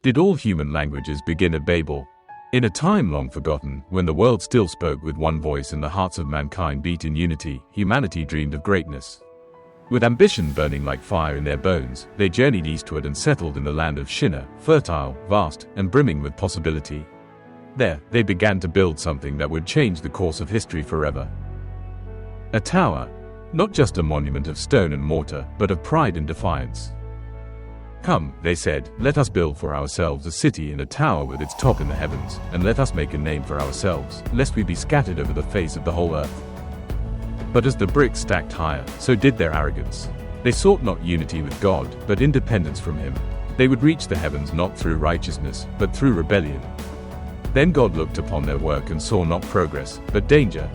Did all human languages begin at Babel? In a time long forgotten, when the world still spoke with one voice and the hearts of mankind beat in unity, humanity dreamed of greatness. With ambition burning like fire in their bones, they journeyed eastward and settled in the land of Shinar, fertile, vast, and brimming with possibility. There, they began to build something that would change the course of history forever. A tower, not just a monument of stone and mortar, but of pride and defiance. Come, they said, let us build for ourselves a city and a tower with its top in the heavens, and let us make a name for ourselves, lest we be scattered over the face of the whole earth. But as the bricks stacked higher, so did their arrogance. They sought not unity with God, but independence from Him. They would reach the heavens not through righteousness, but through rebellion. Then God looked upon their work and saw not progress, but danger.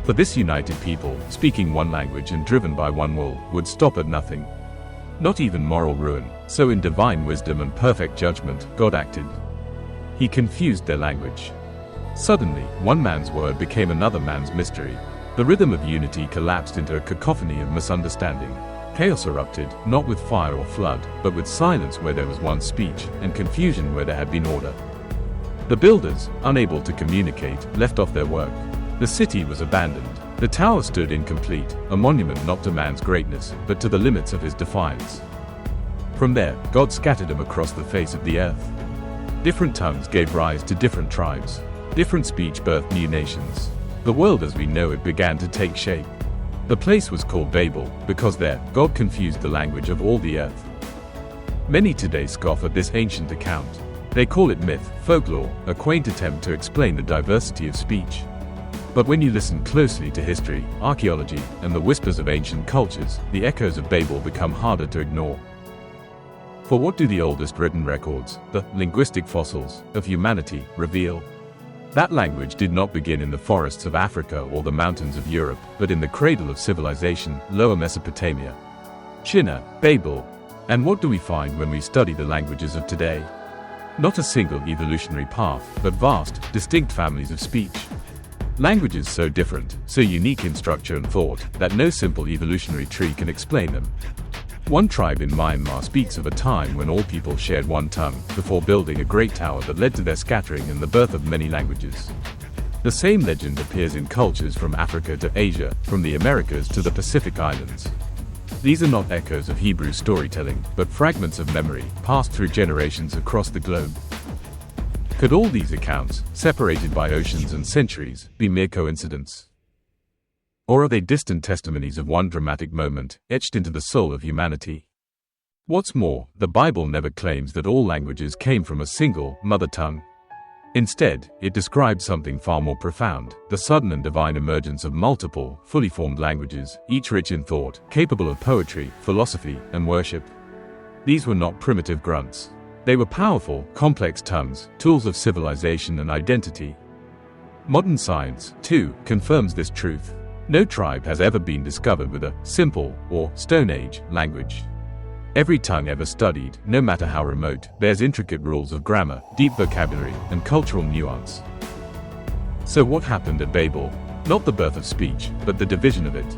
For this united people, speaking one language and driven by one will, would stop at nothing. Not even moral ruin. So in divine wisdom and perfect judgment, God acted. He confused their language. Suddenly, one man's word became another man's mystery. The rhythm of unity collapsed into a cacophony of misunderstanding. Chaos erupted, not with fire or flood, but with silence where there was one speech, and confusion where there had been order. The builders, unable to communicate, left off their work. The city was abandoned. The tower stood incomplete, a monument not to man's greatness, but to the limits of his defiance. From there, God scattered them across the face of the earth. Different tongues gave rise to different tribes. Different speech birthed new nations. The world as we know it began to take shape. The place was called Babel, because there, God confused the language of all the earth. Many today scoff at this ancient account. They call it myth, folklore, a quaint attempt to explain the diversity of speech. But when you listen closely to history, archaeology, and the whispers of ancient cultures, the echoes of Babel become harder to ignore. For what do the oldest written records, the linguistic fossils, of humanity, reveal? That language did not begin in the forests of Africa or the mountains of Europe, but in the cradle of civilization, Lower Mesopotamia. Shinar, Babel. And what do we find when we study the languages of today? Not a single evolutionary path, but vast, distinct families of speech. Languages so different, so unique in structure and thought, that no simple evolutionary tree can explain them. One tribe in Myanmar speaks of a time when all people shared one tongue, before building a great tower that led to their scattering and the birth of many languages. The same legend appears in cultures from Africa to Asia, from the Americas to the Pacific Islands. These are not echoes of Hebrew storytelling, but fragments of memory, passed through generations across the globe. Could all these accounts, separated by oceans and centuries, be mere coincidence? Or are they distant testimonies of one dramatic moment, etched into the soul of humanity? What's more, the Bible never claims that all languages came from a single mother tongue. Instead, it describes something far more profound, the sudden and divine emergence of multiple, fully formed languages, each rich in thought, capable of poetry, philosophy, and worship. These were not primitive grunts. They were powerful, complex tongues, tools of civilization and identity. Modern science, too, confirms this truth. No tribe has ever been discovered with a simple, or Stone Age, language. Every tongue ever studied, no matter how remote, bears intricate rules of grammar, deep vocabulary, and cultural nuance. So what happened at Babel? Not the birth of speech, but the division of it.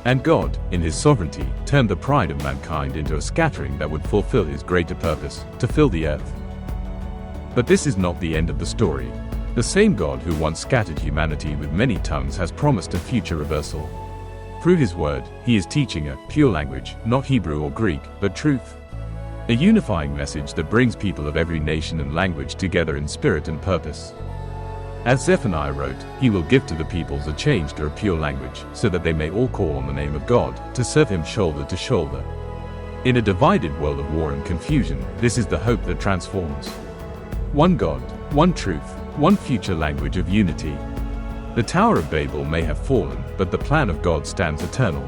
And God, in His sovereignty, turned the pride of mankind into a scattering that would fulfill His greater purpose, to fill the earth. But this is not the end of the story. The same God who once scattered humanity with many tongues has promised a future reversal. Through His word, He is teaching a pure language, not Hebrew or Greek, but truth. A unifying message that brings people of every nation and language together in spirit and purpose. As Zephaniah wrote, He will give to the peoples a changed or a pure language, so that they may all call on the name of God, to serve Him shoulder to shoulder. In a divided world of war and confusion, this is the hope that transforms. One God, one truth, one future language of unity. The Tower of Babel may have fallen, but the plan of God stands eternal.